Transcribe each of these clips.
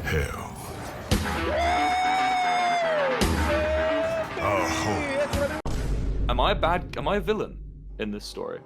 Hell. Am I a villain in this story?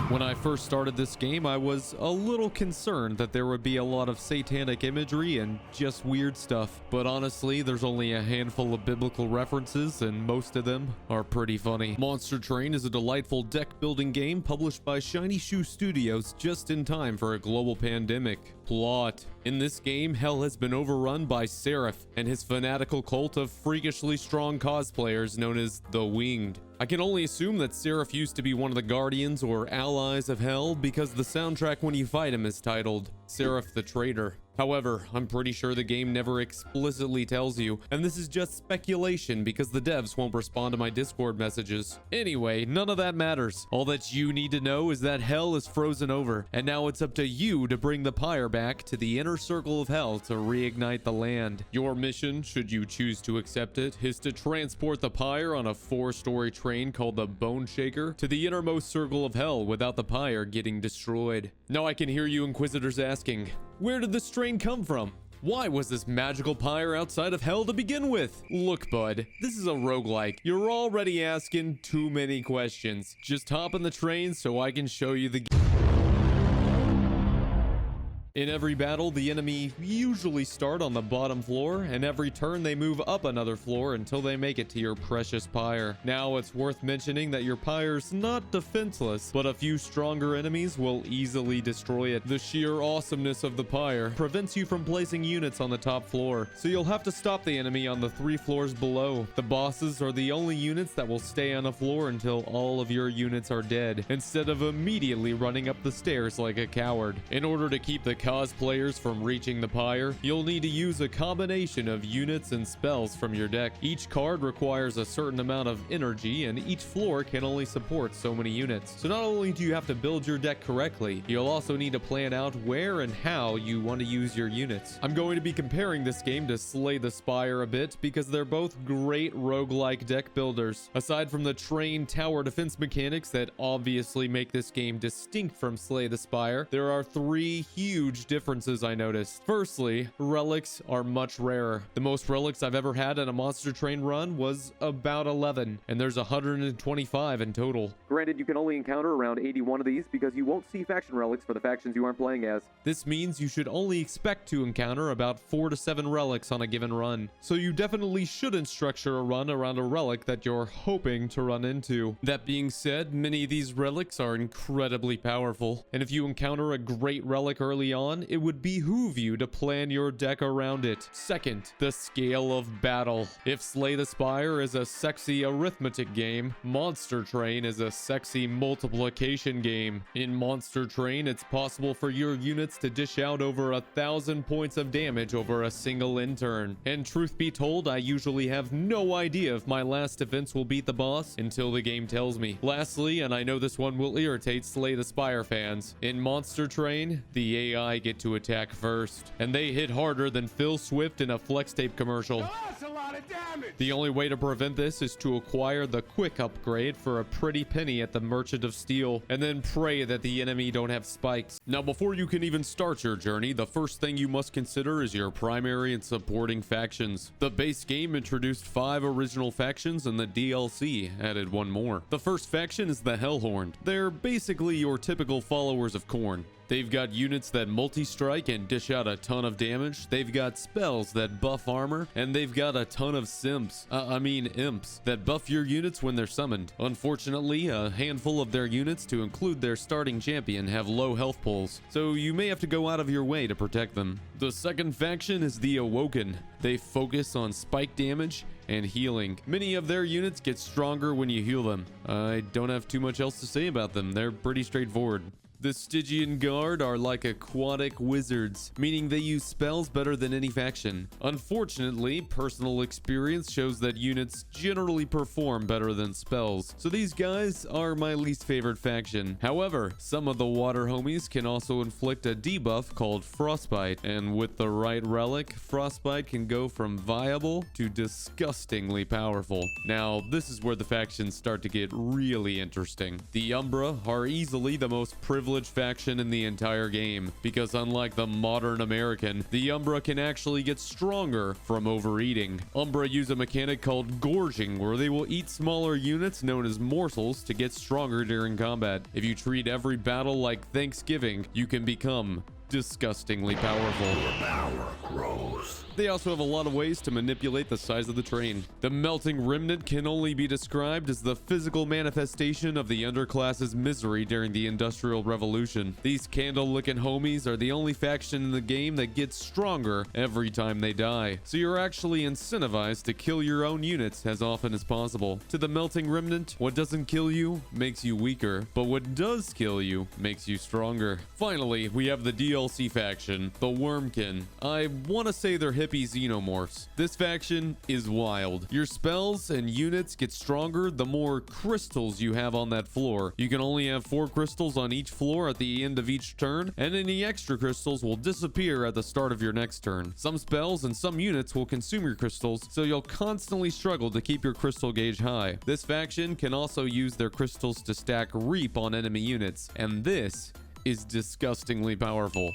When I first started this game, I was a little concerned that there would be a lot of satanic imagery and just weird stuff. But honestly, there's only a handful of biblical references, and most of them are pretty funny. Monstertrain is a delightful deck-building game published by Shiny Shoe Studios just in time for a global pandemic. Plot. In this game, hell has been overrun by Seraph and his fanatical cult of freakishly strong cosplayers known as the Winged. I can only assume that Seraph used to be one of the guardians or allies of hell because the soundtrack when you fight him is titled Seraph the Traitor. However, I'm pretty sure the game never explicitly tells you, and this is just speculation because the devs won't respond to my Discord messages. Anyway, none of that matters. All that you need to know is that hell is frozen over, and now it's up to you to bring the pyre back to the inner circle of hell to reignite the land. Your mission, should you choose to accept it, is to transport the pyre on a 4-story train called the Bone Shaker to the innermost circle of hell without the pyre getting destroyed. Now I can hear you Inquisitors asking, where did this train come from? Why was this magical pyre outside of hell to begin with? Look, bud, this is a roguelike. You're already asking too many questions. Just hop on the train so I can show you the In every battle, the enemy usually start on the bottom floor, and every turn they move up another floor until they make it to your precious pyre. Now, it's worth mentioning that your pyre's not defenseless, but a few stronger enemies will easily destroy it. The sheer awesomeness of the pyre prevents you from placing units on the top floor, so you'll have to stop the enemy on the 3 floors below. The bosses are the only units that will stay on a floor until all of your units are dead, instead of immediately running up the stairs like a coward. In order to keep the cosplayers from reaching the pyre, you'll need to use a combination of units and spells from your deck. Each card requires a certain amount of energy, and each floor can only support so many units. So not only do you have to build your deck correctly, you'll also need to plan out where and how you want to use your units. I'm going to be comparing this game to Slay the Spire a bit because they're both great roguelike deck builders. Aside from the train tower defense mechanics that obviously make this game distinct from Slay the Spire, there are 3 huge differences I noticed. Firstly, relics are much rarer. The most relics I've ever had in a Monstertrain run was about 11, and there's 125 in total. Granted, you can only encounter around 81 of these because you won't see faction relics for the factions you aren't playing as. This means you should only expect to encounter about 4 to 7 relics on a given run, so you definitely shouldn't structure a run around a relic that you're hoping to run into. That being said, many of these relics are incredibly powerful, and if you encounter a great relic early on, it would behoove you to plan your deck around it. Second, the scale of battle. If Slay the Spire is a sexy arithmetic game, Monstertrain is a sexy multiplication game. In Monstertrain, it's possible for your units to dish out over 1,000 points of damage over a single end turn. And truth be told, I usually have no idea if my last defense will beat the boss until the game tells me. Lastly, and I know this one will irritate Slay the Spire fans, in Monstertrain, the AI get to attack first, and they hit harder than Phil Swift in a flex tape commercial. That's a lot of damage. The only way to prevent this is to acquire the quick upgrade for a pretty penny at the Merchant of Steel, and then pray that the enemy don't have spikes. Now, before you can even start your journey, the first thing you must consider is your primary and supporting factions. The base game introduced 5 original factions, and the DLC added 1 more. The first faction is the Hellhorned. They're basically your typical followers of Khorne. They've got units that multi-strike and dish out a ton of damage. They've got spells that buff armor, and they've got a ton of imps that buff your units when they're summoned. Unfortunately, a handful of their units, to include their starting champion, have low health pulls, so you may have to go out of your way to protect them. The second faction is the Awoken. They focus on spike damage and healing. Many of their units get stronger when you heal them. I don't have too much else to say about them. They're pretty straightforward. The Stygian Guard are like aquatic wizards, meaning they use spells better than any faction. Unfortunately, personal experience shows that units generally perform better than spells, so these guys are my least favorite faction. However, some of the water homies can also inflict a debuff called Frostbite, and with the right relic, Frostbite can go from viable to disgustingly powerful. Now, this is where the factions start to get really interesting. The Umbra are easily the most privileged privileged faction in the entire game, because unlike the modern American, the Umbra can actually get stronger from overeating. Umbra use a mechanic called gorging, where they will eat smaller units known as morsels to get stronger during combat. If you treat every battle like Thanksgiving, you can become disgustingly powerful. Your power grows. They also have a lot of ways to manipulate the size of the train. The melting remnant can only be described as the physical manifestation of the underclass's misery during the Industrial Revolution. These candle-licking homies are the only faction in the game that gets stronger every time they die, so you're actually incentivized to kill your own units as often as possible. To the melting remnant, what doesn't kill you makes you weaker, but what does kill you makes you stronger. Finally, we have the DLC faction, the Wormkin. I want to say they're hippie xenomorphs. This faction is wild. Your spells and units get stronger the more crystals you have on that floor. You can only have 4 crystals on each floor at the end of each turn, and any extra crystals will disappear at the start of your next turn. Some spells and some units will consume your crystals, so you'll constantly struggle to keep your crystal gauge high. This faction can also use their crystals to stack reap on enemy units, and this is disgustingly powerful.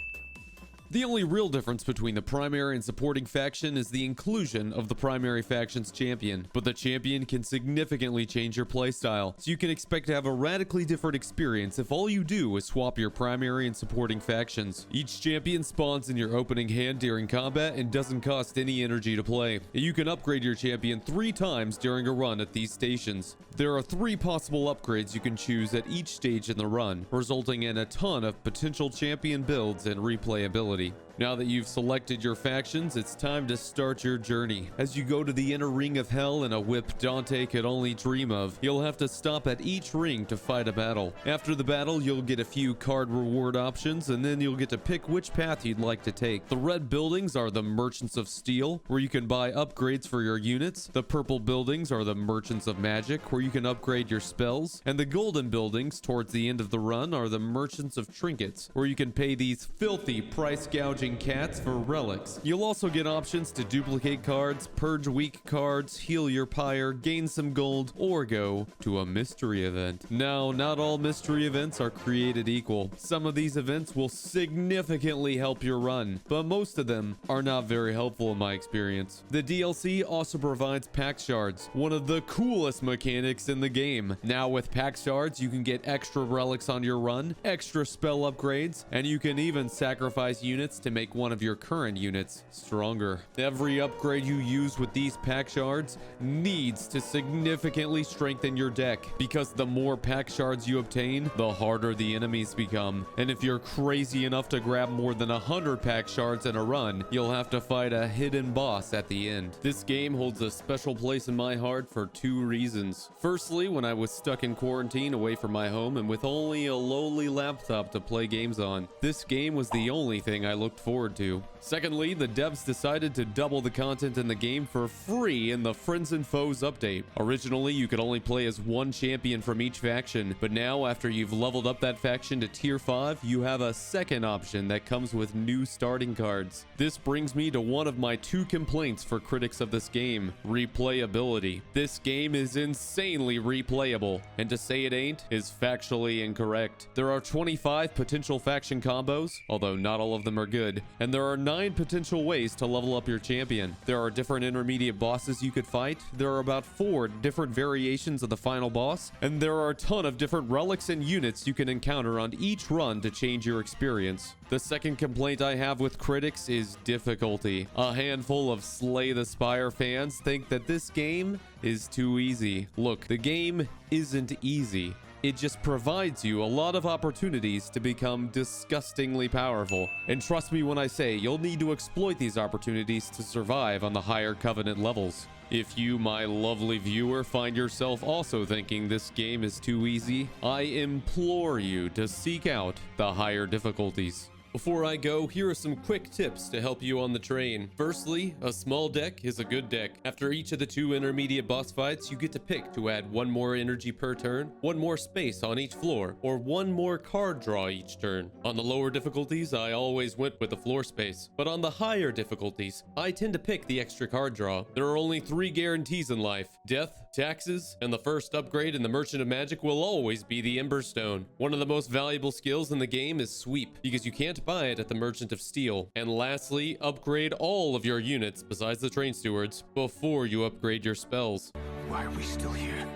The only real difference between the primary and supporting faction is the inclusion of the primary faction's champion, but the champion can significantly change your playstyle, so you can expect to have a radically different experience if all you do is swap your primary and supporting factions. Each champion spawns in your opening hand during combat and doesn't cost any energy to play. You can upgrade your champion 3 times during a run at these stations. There are 3 possible upgrades you can choose at each stage in the run, resulting in a ton of potential champion builds and replayability. Now that you've selected your factions, it's time to start your journey. As you go to the inner ring of hell in a whip Dante could only dream of, you'll have to stop at each ring to fight a battle. After the battle, you'll get a few card reward options, and then you'll get to pick which path you'd like to take. The red buildings are the Merchants of Steel, where you can buy upgrades for your units. The purple buildings are the Merchants of Magic, where you can upgrade your spells. And the golden buildings, towards the end of the run, are the Merchants of Trinkets, where you can pay these filthy price gouging cats for relics. You'll also get options to duplicate cards, purge weak cards, heal your pyre, gain some gold, or go to a mystery event. Now, not all mystery events are created equal. Some of these events will significantly help your run, but most of them are not very helpful in my experience. The DLC also provides pact shards, one of the coolest mechanics in the game. Now with pact shards, you can get extra relics on your run, extra spell upgrades, and you can even sacrifice units to make one of your current units stronger. Every upgrade you use with these pact shards needs to significantly strengthen your deck, because the more pact shards you obtain, the harder the enemies become. And if you're crazy enough to grab more than 100 pact shards in a run, you'll have to fight a hidden boss at the end. This game holds a special place in my heart for 2 reasons. Firstly, when I was stuck in quarantine away from my home and with only a lowly laptop to play games on, this game was the only thing I looked forward to. Secondly, the devs decided to double the content in the game for free in the Friends and Foes update. Originally, you could only play as 1 champion from each faction, but now after you've leveled up that faction to tier 5, you have a second option that comes with new starting cards. This brings me to one of my 2 complaints for critics of this game: replayability. This game is insanely replayable, and to say it ain't is factually incorrect. There are 25 potential faction combos, although not all of them are good, and there are 9 potential ways to level up your champion. There are different intermediate bosses you could fight, there are about 4 different variations of the final boss, and there are a ton of different relics and units you can encounter on each run to change your experience. The second complaint I have with critics is difficulty. A handful of Slay the Spire fans think that this game is too easy. Look, the game isn't easy. It just provides you a lot of opportunities to become disgustingly powerful. And trust me when I say you'll need to exploit these opportunities to survive on the higher Covenant levels. If you, my lovely viewer, find yourself also thinking this game is too easy, I implore you to seek out the higher difficulties. Before I go, here are some quick tips to help you on the train. Firstly, a small deck is a good deck. After each of the 2 intermediate boss fights, you get to pick to add 1 more energy per turn, 1 more space on each floor, or 1 more card draw each turn. On the lower difficulties, I always went with the floor space, but on the higher difficulties, I tend to pick the extra card draw. There are only 3 guarantees in life: death, taxes, and the first upgrade in the Merchant of Magic will always be the Ember Stone. One of the most valuable skills in the game is Sweep, because you can't buy it at the Merchant of Steel. And lastly, upgrade all of your units besides the Train Stewards before you upgrade your spells. Why are we still here?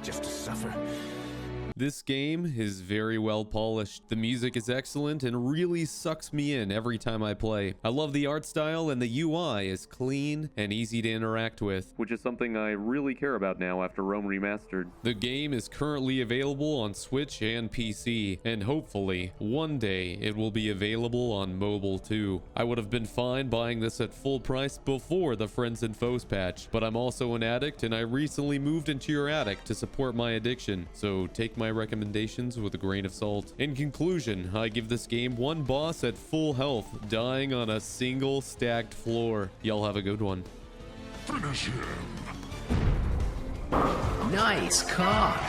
Just to suffer? This game is very well polished. The music is excellent and really sucks me in every time I play. I love the art style, and the UI is clean and easy to interact with, which is something I really care about now after Rome Remastered. The game is currently available on Switch and PC, and hopefully one day it will be available on mobile too. I would have been fine buying this at full price before the Friends and Foes patch, but I'm also an addict, and I recently moved into your attic to support my addiction, so take my recommendations with a grain of salt. In conclusion, I give this game 1 boss at full health, dying on a single stacked floor. Y'all have a good one. Finish him! Nice cock.